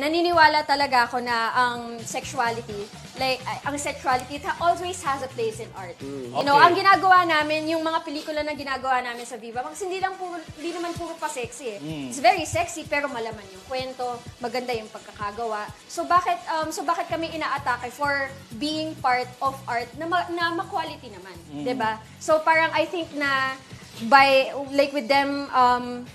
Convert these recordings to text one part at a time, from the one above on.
Naniniwala talaga ako na ang sexuality, it always has a place in art. You know, Okay. ang ginagawa namin, yung mga pelikula na ginagawa namin sa Viva Max, hindi naman puro pa sexy eh. It's very sexy pero malaman yung kwento, maganda yung pagkakagawa. So bakit kami inaatake for being part of art na ma-quality naman, 'di ba? So parang I think na with them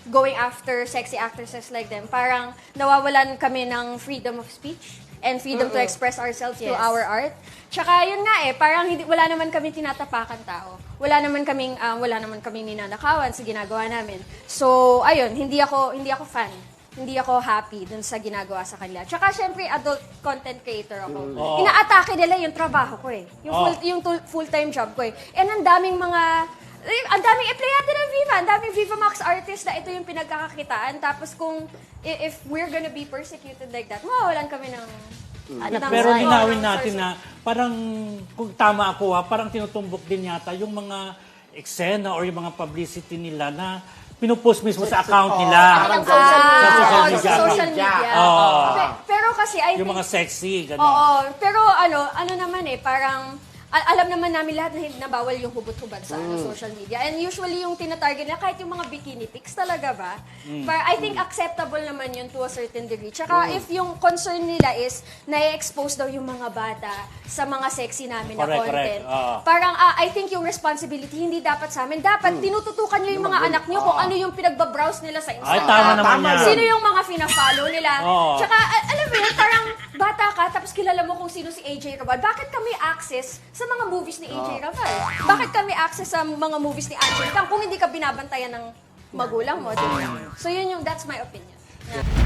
going after sexy actresses like them, parang nawawalan kami ng freedom of speech and freedom to express ourselves through our art. Tsaka yun nga parang wala naman kami tinatapakan tao. Wala naman kaming ninanakawan sa ginagawa namin. So ayun, hindi ako fan. Hindi ako happy dun sa ginagawa sa kanila. Tsaka syempre adult content creator ako. Inaatake nila yung trabaho ko eh. Yung full-time job ko eh. And ang daming empleyado ng Viva, ang daming Viva Max artists na ito yung pinagkakakitaan. Tapos kung if we're gonna be persecuted like that, mawawalan kami ng Pero linawin natin na parang, kung tama ako parang tinutumbok din yata yung mga eksena or yung mga publicity nila na pinupost mismo sa account nila. Parang sa social media. Pero kasi I Yung think, mga sexy, gano'n. oo, pero ano naman parang alam naman namin lahat na bawal yung hubot-hubad sa social media. And usually yung tinatarget nila, kahit yung mga bikini pics talaga ba? But I think acceptable naman yun to a certain degree. Tsaka if yung concern nila is na-expose daw yung mga bata sa mga sexy namin na content. Parang I think yung responsibility hindi dapat sa amin. Dapat tinututukan nyo yung mga anak nyo kung ano yung pinagbabrowse nila sa Instagram. Ay, tama naman yan. Sino yung mga fina-follow nila. Tsaka alam mo yun, parang bata ka tapos kilala mo kung sino si AJ Rabal. Bakit kami access sa mga movies ni AJ Rabal? Bakit kami access sa mga movies ni Angel Kang kung hindi ka binabantayan ng magulang mo? Diba? So that's my opinion. Yeah.